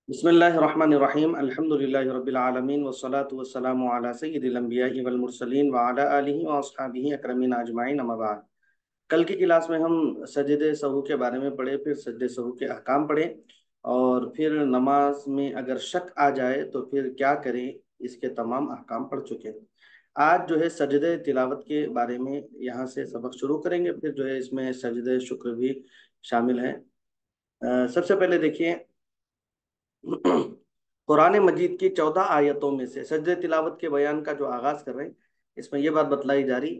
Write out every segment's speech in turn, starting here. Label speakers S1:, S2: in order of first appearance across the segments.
S1: बिस्मिल्लाहिर्रहमानिर्रहीम अल्हम्दुलिल्लाहि रब्बिल आलमीन वस्सलातु वस्सलामु अला सय्यिदिल अंबिया'i वल मुरसलीन व अला आलिहि व अस्हाबिहि अकरमीन अजमाइन अम्मा बाद। कल की क्लास में हम सजदे सहू के बारे में पढ़े, फिर सजदे सहू के अहकाम पढ़े और फिर नमाज में अगर शक आ जाए तो फिर क्या करें, इसके तमाम अहकाम पढ़ चुके हैं। आज जो है सजदे तिलावत के बारे में यहाँ से सबक शुरू करेंगे, फिर जो है इसमें सजदे शुक्र भी शामिल है। सबसे पहले देखिए कुरान मजीद की 14 आयतों में से सजदे तिलावत के बयान का जो आगाज कर रहे हैं, इसमें यह बात बतलाई जा रही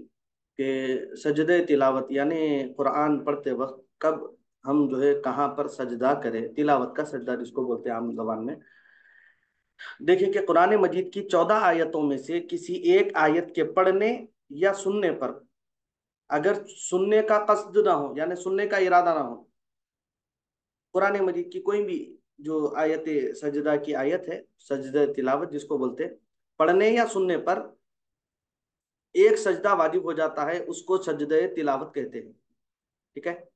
S1: कि सजदे तिलावत यानी कुरान पढ़ते वक्त कब हम जो है कहाँ पर सजदा करें, तिलावत का सजदा जिसको बोलते हैं आम जबान में। देखिए कि कुरान मजीद की 14 आयतों में से किसी एक आयत के पढ़ने या सुनने पर, अगर सुनने का कस्द ना हो यानी सुनने का इरादा ना हो, कुरान मजीद की कोई भी जो आयत सजदा की आयत है, सजदा तिलावत जिसको बोलते हैं, पढ़ने या सुनने पर एक सजदा वाजिब हो जाता है, उसको सजदे तिलावत कहते हैं। ठीक है,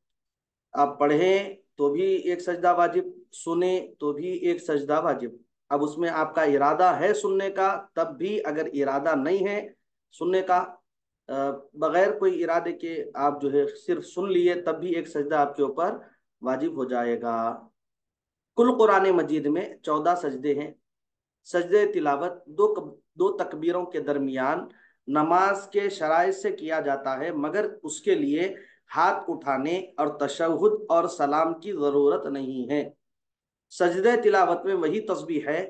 S1: आप पढ़ें तो भी एक सजदा वाजिब, सुने तो भी एक सजदा वाजिब। अब उसमें आपका इरादा है सुनने का, तब भी अगर इरादा नहीं है सुनने का, बगैर कोई इरादे के आप जो है सिर्फ सुन लिए, तब भी एक सजदा आपके ऊपर वाजिब हो जाएगा। कुल कुरान मजीद में 14 सजदे हैं। सजदे तिलावत दो तकबीरों के दरमियान नमाज के शराइ से किया जाता है, मगर उसके लिए हाथ उठाने और तशहुद और सलाम की जरूरत नहीं है। सजदे तिलावत में वही तस्बीह है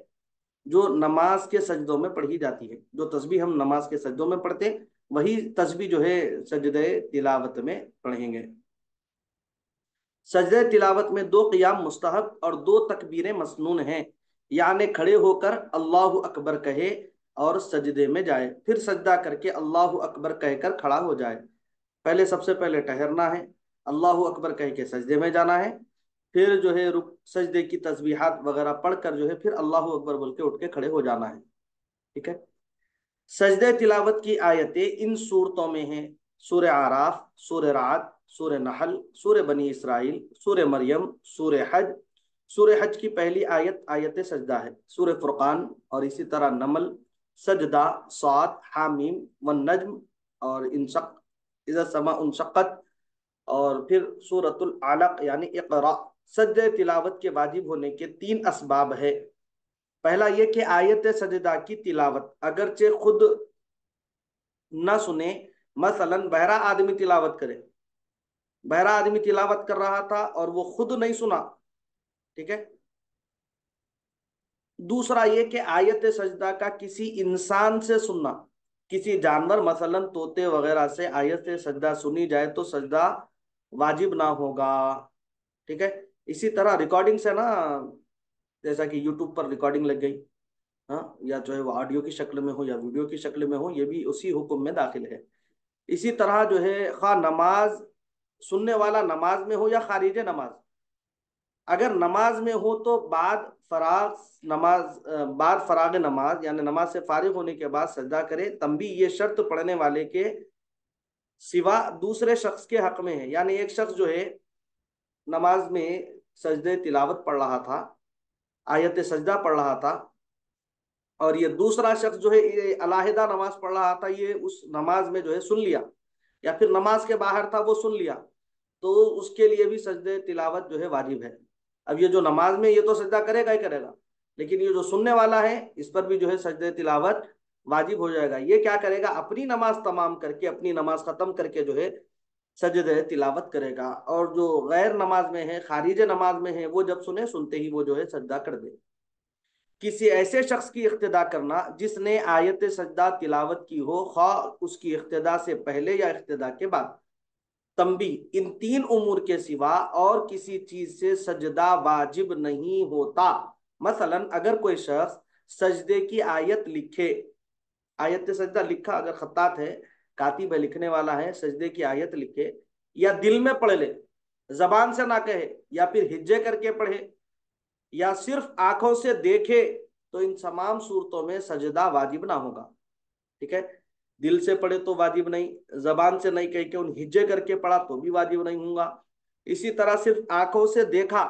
S1: जो नमाज के सजदों में पढ़ी जाती है। जो तस्बीह हम नमाज के सजदों में पढ़ते हैं, वही तस्बीह जो है सजदे तिलावत में पढ़ेंगे। सजदे तिलावत में दो क़ियाम मुस्तहब और दो तकबीरें मसनून हैं, यानी खड़े होकर अल्लाहु अकबर कहे और सजदे में जाए, फिर सजदा करके अल्लाहु अकबर कहकर खड़ा हो जाए। पहले सबसे पहले ठहरना है, अल्लाहु अकबर कह के सजदे में जाना है, फिर जो है रुक सजदे की तस्बीहात वगैरह पढ़कर जो है फिर अल्लाहु अकबर बोल के उठ के खड़े हो जाना है। ठीक है, सजदे तिलावत की आयतें इन सूरतों में हैं: सूर्य आराफ, सूर्य रात, सूर्य नहल, सूर्य बनी इसराइल, सूर्य मरियम, सूर्य हज। सूर्य हज की पहली आयत आयत सजदा है। सूर्य फुरकान और इसी तरह नमल, सजदा, सात, हामीम वन नज्म और इंशक, इज़ा समा उनशक्कत, और फिर सूरतुल अलक यानी इक़रा। सजदे तिलावत के वाजिब होने के तीन असबाब है। पहला यह कि आयत सजदा की तिलावत अगरचे खुद न सुने, मसलन बहरा आदमी तिलावत करे, बहरा आदमी तिलावत कर रहा था और वो खुद नहीं सुना। ठीक है, दूसरा ये कि आयत सजदा का किसी इंसान से सुनना, किसी जानवर मसलन तोते वगैरह से आयत सजदा सुनी जाए तो सजदा वाजिब ना होगा। ठीक है, इसी तरह रिकॉर्डिंग से ना, जैसा कि यूट्यूब पर रिकॉर्डिंग लग गई, हाँ, या जो है वो ऑडियो की शक्ल में हो या वीडियो की शक्ल में हो, ये भी उसी हुक्म में दाखिल है। इसी तरह जो है खा नमाज सुनने वाला नमाज में हो या खारिज नमाज, अगर नमाज में हो तो बाद फराग नमाज यानी नमाज से फारिग होने के बाद सजदा करे, तंबी ये शर्त पढ़ने वाले के सिवा दूसरे शख्स के हक में है। यानी एक शख्स जो है नमाज में सजदे तिलावत पढ़ रहा था, आयत सजदा पढ़ रहा था, और ये दूसरा शख्स जो है ये अलाहिदा नमाज पढ़ रहा था, ये उस नमाज में जो है सुन लिया, या फिर नमाज के बाहर था वो सुन लिया, तो उसके लिए भी सजदे तिलावत जो है वाजिब है। अब ये जो नमाज में ये तो सजदा करेगा ही करेगा, लेकिन ये जो सुनने वाला है इस पर भी जो है सजदे तिलावत वाजिब हो जाएगा। ये क्या करेगा, अपनी नमाज तमाम करके, अपनी नमाज खत्म करके जो है सजदे तिलावत करेगा, और जो गैर नमाज में है, खारिज नमाज में है, वो जब सुने सुनते ही वो जो है सजदा कर दे। किसी ऐसे शख्स की इक्तदा करना जिसने आयत सजदा तिलावत की हो, खा उसकी इक्तदा से पहले या इक्तदा के बाद। तंबी, इन तीन उमूर के सिवा और किसी चीज से सजदा वाजिब नहीं होता। मसलन अगर कोई शख्स सजदे की आयत लिखे, आयत सजदा लिखा, अगर खत्तात है, कातिब है, लिखने वाला है, सजदे की आयत लिखे या दिल में पढ़ ले, जबान से ना कहे, या फिर हिज्जे करके पढ़े, या सिर्फ आंखों से देखे, तो इन तमाम सूरतों में सजदा वाजिब ना होगा। ठीक है, दिल से पढ़े तो वाजिब नहीं, जबान से नहीं कह के उन हिज्जे करके पढ़ा तो भी वाजिब नहीं होगा। इसी तरह सिर्फ आंखों से देखा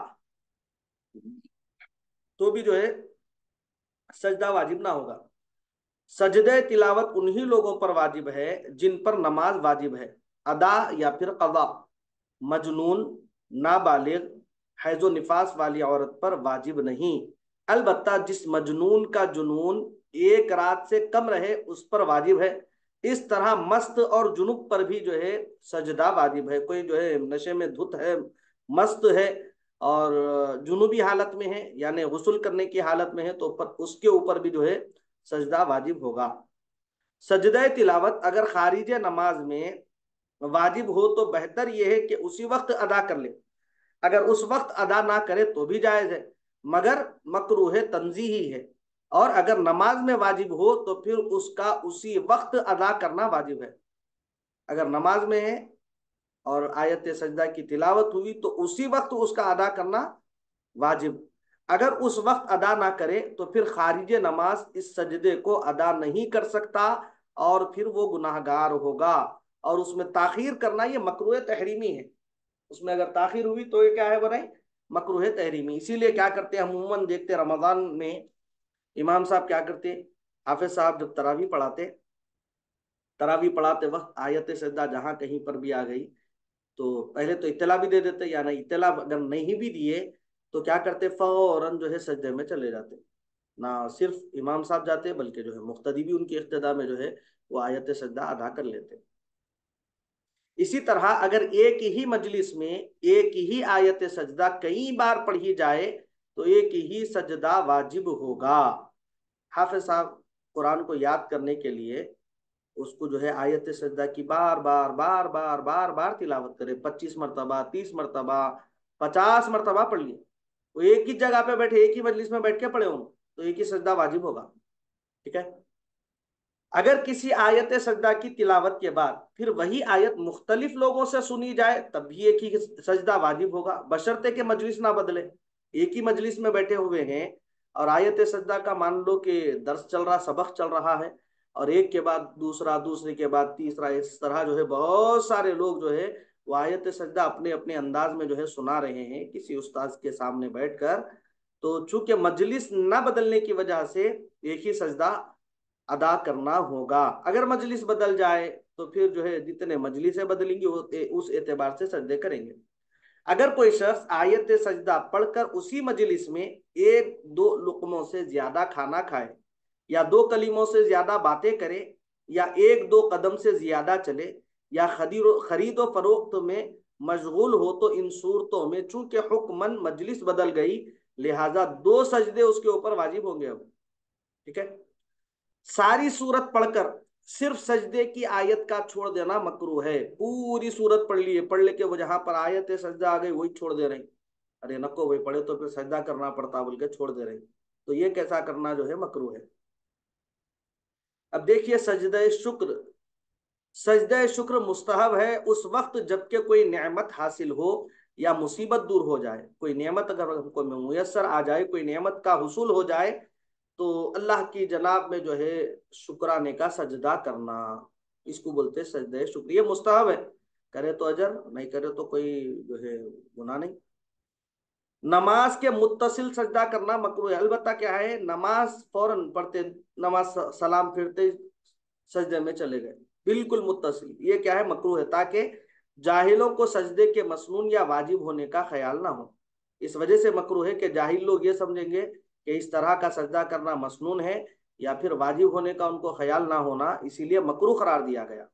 S1: तो भी जो है सजदा वाजिब ना होगा। सजदे तिलावत उन्हीं लोगों पर वाजिब है जिन पर नमाज वाजिब है, अदा या फिर कज़ा। मजनून, नाबालिग, हैजो निफास वाली औरत पर वाजिब नहीं। अलबत्ता जिस मजनून का जुनून एक रात से कम रहे उस पर वाजिब है। इस तरह मस्त और जुनुब पर भी जो है सजदा वाजिब है। कोई जो है नशे में धुत है, मस्त है और जुनूबी हालत में है यानी गुस्ल करने की हालत में है, तो पर उसके ऊपर भी जो है सजदा वाजिब होगा। सजदा तिलावत अगर खारिज नमाज में वाजिब हो तो बेहतर यह है कि उसी वक्त अदा कर ले। अगर उस वक्त अदा ना करे तो भी जायज है, मगर मकरूह तंजीही है। और अगर नमाज में वाजिब हो तो फिर उसका उसी वक्त अदा करना वाजिब है। अगर नमाज में है और आयत सजदा की तिलावत हुई तो उसी वक्त उसका अदा करना वाजिब। अगर उस वक्त अदा ना करे तो फिर खारिज नमाज इस सजदे को अदा नहीं कर सकता और फिर वो गुनाहगार होगा। और उसमें ताखीर करना ये मकरूह तहरीमी है। उसमें अगर ताखीर हुई तो ये क्या है बनाई, मकरूह तहरीमी। इसीलिए क्या करते हैं, हम उम्मन देखते हैं रमजान में इमाम साहब क्या करते, हाफिज साहब जब तरावी पढ़ाते वक्त आयत सजदा जहां कहीं पर भी आ गई तो पहले तो इत्तला भी दे देते, या नहीं इत्तला अगर नहीं भी दिए तो क्या करते, फौरन जो है सजदे में चले जाते। ना सिर्फ इमाम साहब जाते बल्कि जो है मुक्तदी भी उनकी इक्तदा में जो है वो आयत सजदा अदा कर लेते। इसी तरह अगर एक ही मजलिस में एक ही आयत सजदा कई बार पढ़ी जाए तो एक ही सजदा वाजिब होगा। हाफिज साहब कुरान को याद करने के लिए उसको जो है आयत सजदा की बार बार बार बार बार बार तिलावत करे, 25 मरतबा, 30 मरतबा, 50 मरतबा पढ़ लिए। वो एक ही जगह पे बैठे, एक ही मजलिस में बैठ के पढ़े हों तो एक ही सजदा वाजिब होगा। ठीक है। अगर किसी आयत सजदा की तिलावत के बाद फिर वही आयत मुख्तलिफ लोगों से सुनी जाए तब भी एक ही सजदा वाजिब होगा, बशर्ते के मजलिस ना बदले। एक ही मजलिस में बैठे हुए हैं और आयत सजदा का मान लो कि दर्स चल रहा, सबक चल रहा है, और एक के बाद दूसरा, दूसरे के बाद तीसरा, इस तरह जो है बहुत सारे लोग जो है वो आयत सजदा अपने अपने अंदाज में जो है सुना रहे हैं किसी उस्ताद के सामने बैठकर। तो चूंकि मजलिस ना बदलने की वजह से एक ही सजदा अदा करना होगा। अगर मजलिस बदल जाए तो फिर जो है जितने मजलिसें बदलेंगी उस एतबार से सजदे करेंगे। अगर कोई शख्स आयत सजदा पढ़कर उसी मजलिस में एक दो लुकमों से ज्यादा खाना खाए या दो कलीमों से ज्यादा बातें करे या एक दो कदम से ज्यादा चले या खरीदो फरोख्त में मशगूल हो तो इन सूरतों में चूंकि हुक्मन मजलिस बदल गई लिहाजा दो सजदे उसके ऊपर वाजिब होंगे अब। ठीक है। सारी सूरत पढ़कर सिर्फ सजदे की आयत का छोड़ देना मकरूह है। पूरी सूरत पढ़ लिए, पढ़ लेके वो जहां पर आयत है सजदा आ गई वही छोड़ दे रहे, अरे नको भाई पढ़े तो फिर सजदा करना पड़ता बोल के छोड़ दे रहे, तो ये कैसा करना जो है मकरूह है। अब देखिए सजदा शुक्र। सजदा शुक्र मुस्तहब है उस वक्त जबकि कोई नेमत हासिल हो या मुसीबत दूर हो जाए। कोई नेमत अगर हमको मुयसर आ जाए, कोई नेमत का हुसूल हो जाए तो अल्लाह की जनाब में जो है शुक्राने का सजदा करना, इसको बोलते हैं सजदा शुक्र। ये मुस्तहब है, करे तो अजर, नहीं करे तो कोई जो है गुनाह नहीं। नमाज के मुत्तसिल सजदा करना मकरूह है। अलबत्ता क्या है, नमाज फौरन पढ़ते, नमाज सलाम फिरते सजदे में चले गए बिल्कुल मुत्तसिल, ये क्या है मकरूह है, ताकि जाहिलों को सजदे के मसनून या वाजिब होने का ख्याल ना हो। इस वजह से मकरूह है कि जाहिल लोग ये समझेंगे कि इस तरह का सजदा करना मसनून है या फिर वाजिब होने का उनको ख्याल ना होना, इसीलिए मकरूह करार दिया गया।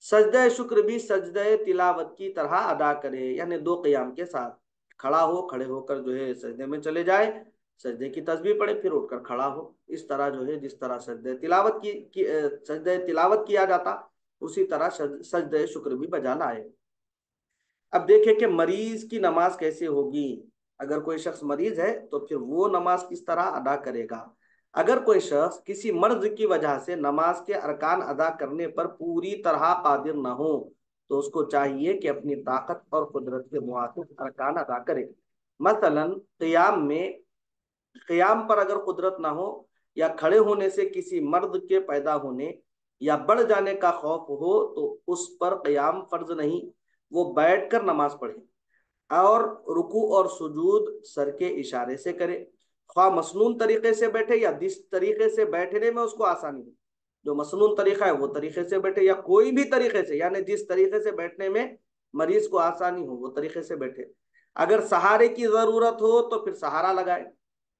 S1: सजदा शुक्र भी सजदा तिलावत की तरह अदा करे, यानी दो क़याम के साथ खड़ा हो, खड़े होकर जो है सजदे में चले जाए, सजदे की तस्बीह पढ़े, फिर उठकर खड़ा हो। इस तरह जो है जिस तरह सजदे तिलावत किया जाता उसी तरह सजदे शुक्र भी बजा लाए। अब देखें कि मरीज की नमाज कैसे होगी। अगर कोई शख्स मरीज है तो फिर वो नमाज किस तरह अदा करेगा। अगर कोई शख्स किसी मर्ज की वजह से नमाज के अरकान अदा करने पर पूरी तरह कादिर न हो तो उसको चाहिए कि अपनी ताकत और कुदरत के मुआतिब अरकान अदा करे। मसलन क़याम पर अगर कुदरत ना हो या खड़े होने से किसी मर्द के पैदा होने या बढ़ जाने का खौफ हो तो उस पर क़याम फर्ज नहीं, वो बैठकर नमाज पढ़े और रुकू और सुजूद सर के इशारे से करे। ख्वाह मसनून तरीके से बैठे या जिस तरीके से बैठने में उसको आसानी हो, जो मसनून तरीका है वो तरीके से बैठे, या कोई भी तरीके से, यानी जिस तरीके से बैठने में मरीज को आसानी हो वो तरीके से बैठे। अगर सहारे की जरूरत हो तो फिर सहारा लगाए,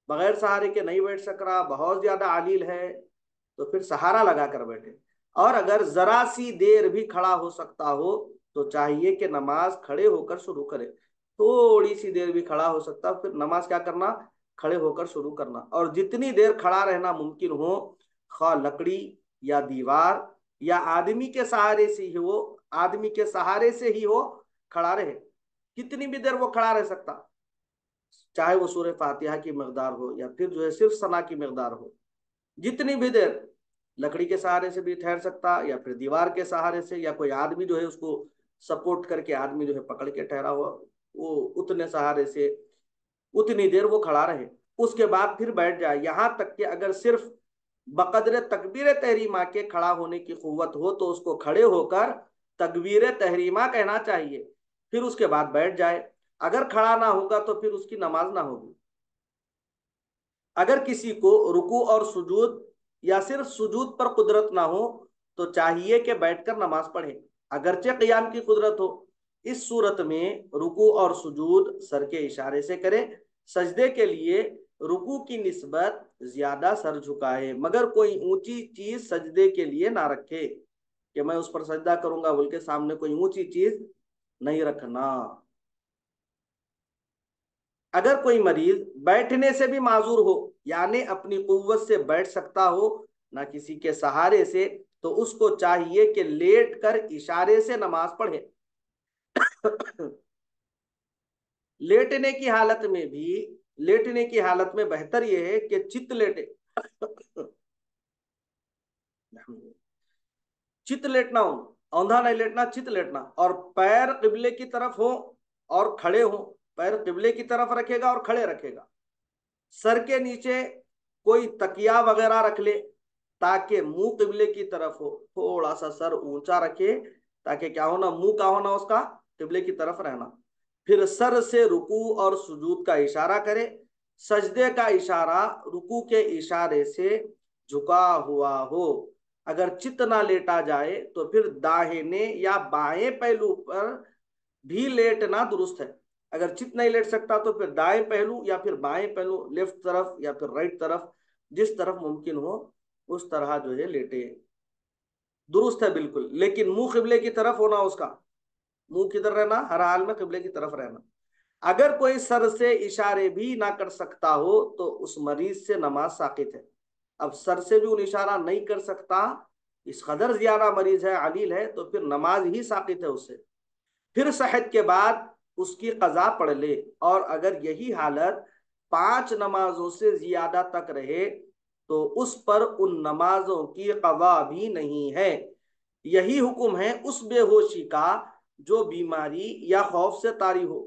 S1: बगैर सहारे के नहीं बैठ सक रहा, बहुत ज्यादा आलील है, तो फिर सहारा लगा कर बैठे। और अगर जरा सी देर भी खड़ा हो सकता हो तो चाहिए कि नमाज खड़े होकर शुरू करे। थोड़ी सी देर भी खड़ा हो सकता, फिर नमाज क्या करना, खड़े होकर शुरू करना। और जितनी देर खड़ा रहना मुमकिन हो, खा लकड़ी या दीवार या आदमी के सहारे से ही हो, आदमी के सहारे से ही हो, खड़ा रहे। कितनी भी देर वो खड़ा रह सकता, चाहे वो सूरह फातिहा की मकदार हो या फिर जो है सिर्फ सना की मकदार हो, जितनी भी देर। लकड़ी के सहारे से भी ठहर सकता, या फिर दीवार के सहारे से, या कोई आदमी जो है उसको सपोर्ट करके आदमी जो है पकड़ के ठहरा हुआ, वो उतने सहारे से उतनी देर वो खड़ा रहे। उसके बाद फिर बैठ जाए। यहां तक कि अगर सिर्फ बकदर तकबीर तहरीमा के खड़ा होने की कुव्वत हो तो उसको खड़े होकर तकबीर तहरीमा कहना चाहिए, फिर उसके बाद बैठ जाए। अगर खड़ा ना होगा तो फिर उसकी नमाज ना होगी। अगर किसी को रुकू और सुजूद या सिर्फ सुजूद पर कुदरत ना हो तो चाहिए कि बैठकर नमाज पढ़े, अगरचे क़ियाम की कुदरत हो। इस सूरत में रुकू और सुजूद सर के इशारे से करे। सजदे के लिए रुकू की निस्बत ज्यादा सर झुकाए, मगर कोई ऊंची चीज सजदे के लिए ना रखे कि मैं उस पर सजदा करूंगा बोल के सामने कोई ऊंची चीज नहीं रखना। अगर कोई मरीज बैठने से भी माजूर हो, यानी अपनी कुव्वत से बैठ सकता हो ना किसी के सहारे से, तो उसको चाहिए कि लेट कर इशारे से नमाज पढ़े। लेटने की हालत में भी, लेटने की हालत में बेहतर यह है कि चित लेटे। चित लेटना हो, औंधा नहीं लेटना, चित लेटना, और पैर किबले की तरफ हो और खड़े हो। पैर किबले की तरफ रखेगा और खड़े रखेगा। सर के नीचे कोई तकिया वगैरह रख ले ताकि मुंह किबले की तरफ हो, थोड़ा सा सर ऊंचा रखे ताकि क्या होना, मुंह का होना उसका किबले की तरफ रहना। फिर सर से रुकू और सुजूद का इशारा करे। सजदे का इशारा रुकू के इशारे से झुका हुआ हो। अगर चित ना लेटा जाए तो फिर दाहिने या बाएं पहलू पर भी लेटना दुरुस्त है। अगर चित नहीं लेट सकता तो फिर दाएं पहलू या फिर बाएं पहलू, लेफ्ट तरफ या फिर राइट तरफ, जिस तरफ मुमकिन हो उस तरह जो है लेटे, दुरुस्त है बिल्कुल। लेकिन मुंह किबले की तरफ होना उसका, मुंह किधर रहना, हर हाल में किबले की तरफ रहना। अगर कोई सर से इशारे भी ना कर सकता हो तो उस मरीज से नमाज साकित है। अब सर से भी उन इशारा नहीं कर सकता, इस कदर ज्यादा मरीज है, अलील है, तो फिर नमाज ही साकित है उससे। फिर सहज के बाद उसकी कजा पढ़ ले। और अगर यही हालत 5 नमाजों से ज्यादा तक रहे तो उस पर उन नमाजों की कजा भी नहीं है। यही हुक्म है उस बेहोशी का जो बीमारी या खौफ से तारी हो।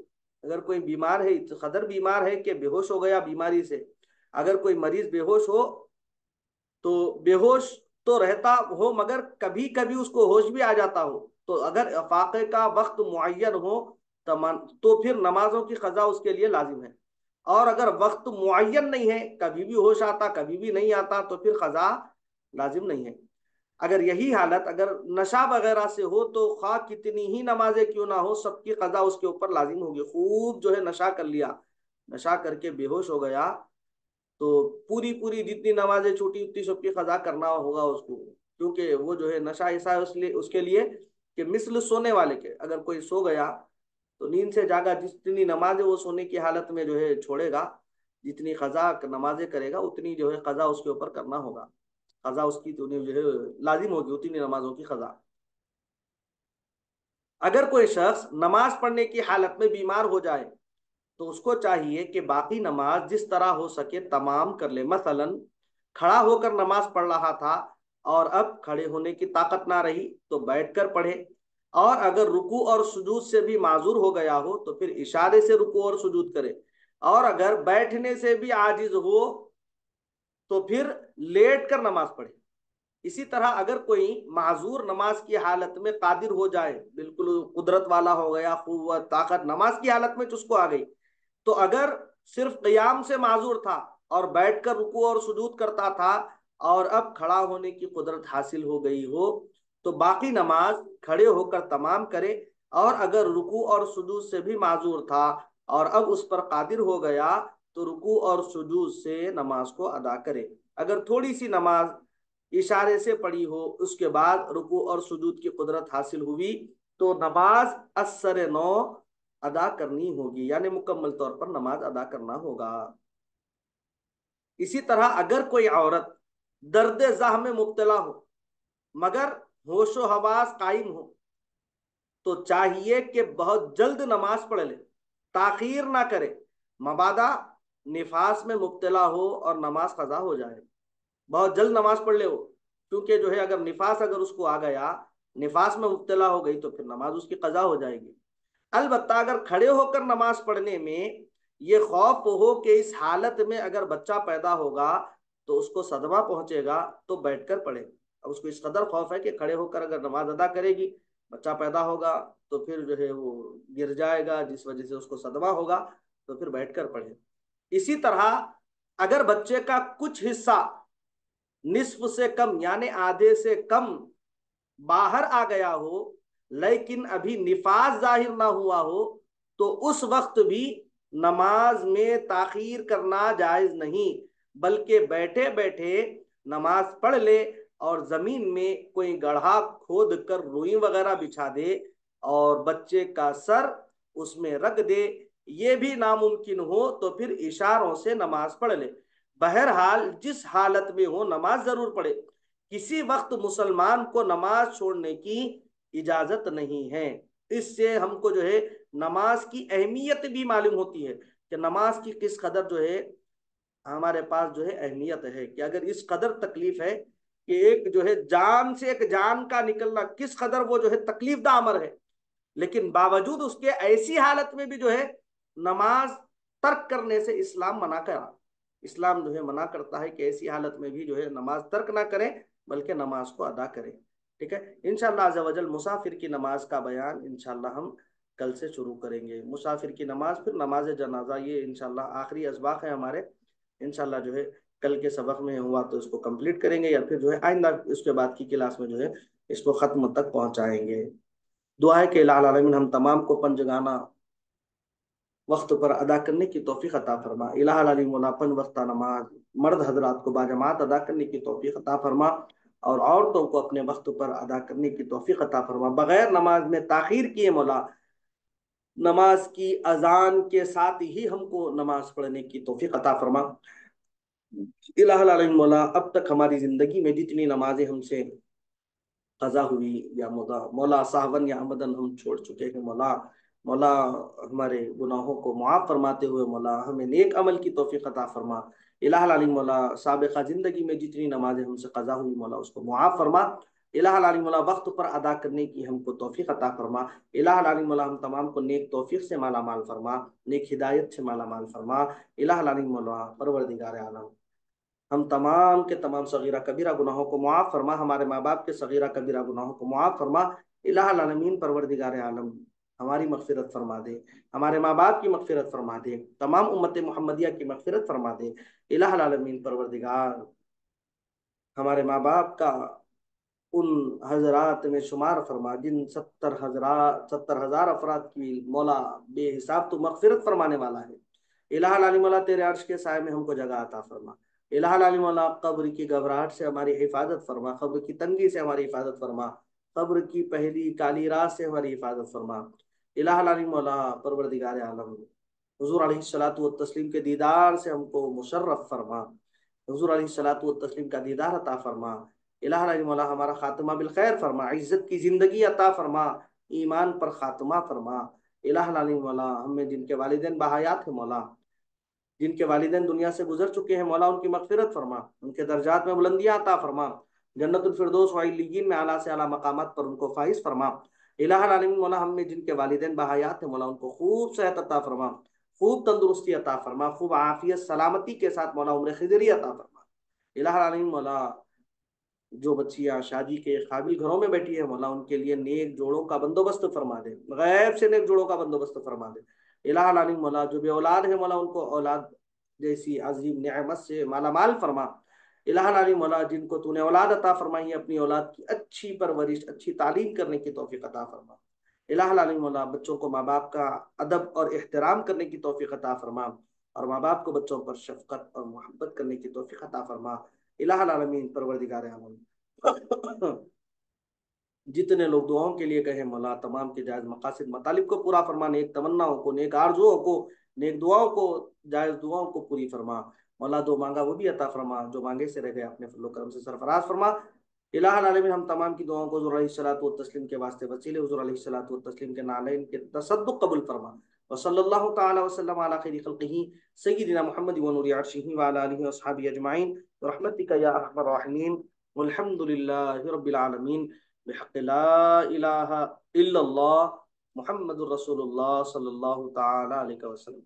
S1: अगर कोई बीमार है, कदर बीमार है कि बेहोश हो गया बीमारी से, अगर कोई मरीज बेहोश हो तो बेहोश तो रहता हो मगर कभी कभी उसको होश भी आ जाता हो, तो अगर अफाके का वक्त मुअय्यन हो तो फिर नमाजों की कजा उसके लिए लाजिम है। और अगर वक्त मुअय्यन नहीं है, कभी भी होश आता कभी भी नहीं आता, तो फिर कजा लाजिम नहीं है। अगर यही हालत अगर नशा वगैरह से हो तो खा कितनी ही नमाजें क्यों ना हो, सबकी कजा उसके ऊपर लाजिम होगी। खूब जो है नशा कर लिया, नशा करके बेहोश हो गया, तो पूरी पूरी जितनी नमाजें छूटी उतनी सबकी कजा करना होगा उसको, क्योंकि वो जो है नशा ऐसा है उसलिए उसके लिए कि मिसल सोने वाले के, अगर कोई सो गया तो नींद से जागा, जितनी नमाजें वो सोने की हालत में जो है छोड़ेगा, जितनी कजा नमाजें करेगा उतनी जो है कजा उसके ऊपर करना होगा। कजा उसकी तो जो है लाजिम होगी उतनी नमाजों की कजा। अगर कोई शख्स नमाज पढ़ने की हालत में बीमार हो जाए तो उसको चाहिए कि बाकी नमाज जिस तरह हो सके तमाम कर ले। मसलन खड़ा होकर नमाज पढ़ रहा था और अब खड़े होने की ताकत ना रही तो बैठकर पढ़े। और अगर रुकू और सुजूद से भी माजूर हो गया हो तो फिर इशारे से रुकू और सुजूद करे। और अगर बैठने से भी आजिज हो तो फिर लेट कर नमाज पढ़े। इसी तरह अगर कोई माजूर नमाज की हालत में कादिर हो जाए, बिल्कुल कुदरत वाला हो गया, कुव्वत ताकत नमाज की हालत में उसको आ गई, तो अगर सिर्फ क़याम से माजूर था और बैठकर रुकू और सुजूद करता था और अब खड़ा होने की कुदरत हासिल हो गई हो, तो बाकी नमाज खड़े होकर तमाम करे। और अगर रुकू और सुजूद से भी माजूर था और अब उस पर कादिर हो गया, तो रुकू और सुजूद से नमाज को अदा करे। अगर थोड़ी सी नमाज इशारे से पड़ी हो, उसके बाद रुकू और सुजूद की कुदरत हासिल हुई, तो नमाज असर नौ अदा करनी होगी, यानी मुकम्मल तौर पर नमाज अदा करना होगा। इसी तरह अगर कोई औरत दर्द ज़ाह में मुब्तला हो मगर होशो हवास कायम हो, तो चाहिए कि बहुत जल्द नमाज पढ़ ले, ताखीर ना करे, मबादा निफास में मुब्तला हो और नमाज कज़ा हो जाए। बहुत जल्द नमाज पढ़ ले वो, क्योंकि जो है अगर निफास अगर उसको आ गया, निफास में मुब्तला हो गई, तो फिर नमाज उसकी कज़ा हो जाएगी। अलबत्ता अगर खड़े होकर नमाज पढ़ने में ये खौफ हो कि इस हालत में अगर बच्चा पैदा होगा तो उसको सदमा पहुंचेगा, तो बैठकर पढ़े। अब उसको इस कदर खौफ है कि खड़े होकर अगर नमाज अदा करेगी, बच्चा पैदा होगा तो फिर जो है वो गिर जाएगा, जिस वजह से उसको सदमा होगा, तो फिर बैठकर पढ़े। इसी तरह अगर बच्चे का कुछ हिस्सा निस्फ से कम यानी आधे से कम बाहर आ गया हो, लेकिन अभी निफास जाहिर ना हुआ हो, तो उस वक्त भी नमाज में ताखीर करना जायज नहीं, बल्कि बैठे बैठे नमाज पढ़ ले और जमीन में कोई गड्ढा खोद कर रुई वगैरह बिछा दे और बच्चे का सर उसमें रख दे। ये भी नामुमकिन हो तो फिर इशारों से नमाज पढ़ ले। बहरहाल जिस हालत में हो नमाज जरूर पढ़े। किसी वक्त मुसलमान को नमाज छोड़ने की इजाजत नहीं है। इससे हमको जो है नमाज की अहमियत भी मालूम होती है कि नमाज की किस कदर जो है हमारे पास जो है अहमियत है, कि अगर इस कदर तकलीफ है कि एक जो है जान से एक जान का निकलना किस कदर वो जो है तकलीफ दा अमर है, लेकिन बावजूद उसके ऐसी हालत में भी जो है नमाज तर्क करने से इस्लाम मना करा। इस्लाम जो है मना करता है कि ऐसी हालत में भी जो है नमाज तर्क ना करें, बल्कि नमाज को अदा करें। ठीक है, इंशाअल्लाह अज़्ज़ा वजल मुसाफिर की नमाज का बयान इंशाअल्लाह हम कल से शुरू करेंगे। मुसाफिर की नमाज, फिर नमाज जनाजा, ये इंशाअल्लाह आखिरी असबाक है हमारे। इंशाअल्लाह जो है कल के सबक में हुआ तो इसको कंप्लीट करेंगे, या फिर जो है आइंदा उसके बाद की क्लास में जो है इसको ख़त्म तक पहुँचाएंगे। दुआ है कि इलाही आलमीन हम तमाम को पंजगाना वक्त पर अदा करने की तौफीक अता फरमा। इलाही आलमीन मौला पंज वक्ता नमाज मर्द हजरात को बाजमात अदा करने की तौफीक अता फरमा, और औरतों को अपने वक्त पर अदा करने की तौफीक अता फरमा। बगैर नमाज में ताखीर किए मौला नमाज की अजान के साथ ही हमको नमाज पढ़ने की तौफीक अता फरमा। इलाही आलमीन मौला अब तक हमारी जिंदगी में जितनी नमाजें हमसे कज़ा हुई या मौला मौला साहबन या अमदन हम छोड़ चुके हैं, मौला मौला हमारे गुनाहों को मुआफ़ फरमाते हुए मौला हमें नेक अमल की तौफीक अता फरमा। इलाही आलमीन मौला साबिक़ा ज़िंदगी में जितनी नमाजें हमसे कज़ा हुई मौला उसको मुआफ़ फरमा। इलाही आलमीन मौला वक्त पर अदा करने की हमको तौफीक अता फरमा। इलाही आलमीन मौला हम तमाम को नेक तौफीक से माला माल फरमा, नेक हिदायत से माला माल फरमा। इलाही आलमीन मौला परवरदिगार आलम हम तमाम के तमाम सगीरा कबीरा गुनाहों को मुआफ़ फरमा, हमारे माँ बाप के सगीरा कबीरा गुनाहों को मुआफ़ फरमा। इलाहुल आलमीन परवरदिगार आलम हमारी मग़फ़िरत फरमा दे, हमारे माँ बाप की मग़फ़िरत फरमा दे, तमाम उम्मत मुहम्मदिया की मग़फ़िरत फरमा दे। इलाहुल आलमीन परवरदिगार हमारे माँ बाप का उन हजरात में शुमार फरमा जिन 70,000 अफराद की मौला बेहिसाब तो मग़फ़िरत फरमाने वाला है। इलाहुल आलमीन मौला तेरे अर्श के साए में हमको जगह अता फरमा। इलाहुल आलमीन मौला कब्र की घबराहट से हमारी हिफाजत फरमा, कब्र की तंगी से हमारी हिफाजत फरमा, कब्र की पहली काली रात से हमारी हिफाजत फरमा। इलाहुल आलमीन मौला परवरदिगार आलम हुजूर अलैहिस्सलातु व तस्लीम के दीदार से हमको मुशर्रफ फरमा, हुजूर अलैहिस्सलातु व तस्लीम का दीदार अता फरमा। इलाही मौला हमारा खात्मा बिल खैर फरमा, इज्जत की जिंदगी अता फरमा, ईमान पर खात्मा फरमा। इलाही मौला हमें जिनके वालिदैन बहयात है मौला, जिनके वालिदैन दुनिया से गुजर चुके हैं मौला उनकी मगफिरत फरमा, उनके दर्जात में बुलंदियां अता फरमा, जन्नतुल फिरदौस व इल्लियीन में आला से आला मकामात पर उनको फाइज फरमा। इलाही आलमीन मौला हमें जिनके वालिदैन बहयात है मौला उनको खूब सेहत अता फरमा, खूब तंदुरुस्ती अता फरमा, खूब आफियत सलामती के साथ मौला उम्र खिदरी अता फरमा। इलाही आलमीन मौला जो बच्चियां शादी के काबिल घरों में बैठी है मौला उनके लिए नेक जोड़ों का बंदोबस्त फरमा दे, गैब से नेक जोड़ों का बंदोबस्त फरमा दे। इलाही आलमीन मौला जो बे औलाद है मौला उनको औलाद जैसी अजीम नेमत से माला माल फरमा। इलाहा अली मौला, जिनको तूने औलाद अता फरमाई है, अपनी औलाद की अच्छी परवरिश, अच्छी तालीम करने की तौफीक अता फरमा। इलाहा अली मौला, बच्चों को माँ बाप का अदब और एहतराम करने की तौफीक अता फरमा, और माँ बाप को बच्चों पर शफकत और मोहब्बत करने की तौफीक अता फरमा। इलाहा आलमीन, परवरदिगार आलम, जितने लोग दुआओं के लिए कहे मौला, तमाम के जायज मकासद मतालिब को पूरा फरमा, नेक तमन्नाओं को, नेक आरजुओं को, नेक दुआओं को, जायज दुआओं को पूरी फरमा। मौला दो मांगा वो भी अता फरमा, जो मांगे से रह गए अपने फजल करम से सरफराज फरमा। इलाह आलमीन, हम तमाम की दुआओं को हुज़ूर अलैहिस्सलातु व तस्लीम के वास्ते वसीले हुज़ूर अलैहिस्सलातु व तस्लीम के नालैन के तसद्दुक़ कबूल फरमा। व सल्लल्लाहु तआला वसल्लम अला खैरि खल्क़िही सय्यिदिना मुहम्मद व नूरि अर्शिही व अला आलिहि व अस्हाबिही अजमईन बिरहमतिका या अरहमर राहिमीन। वल्हम्दुलिल्लाहि रब्बिल आलमीन। बिहक़्क़ि ला इलाहा इल्लल्लाह मुहम्मदुर रसूलुल्लाह सल्लल्लाहु तआला अलैहि वसल्लम।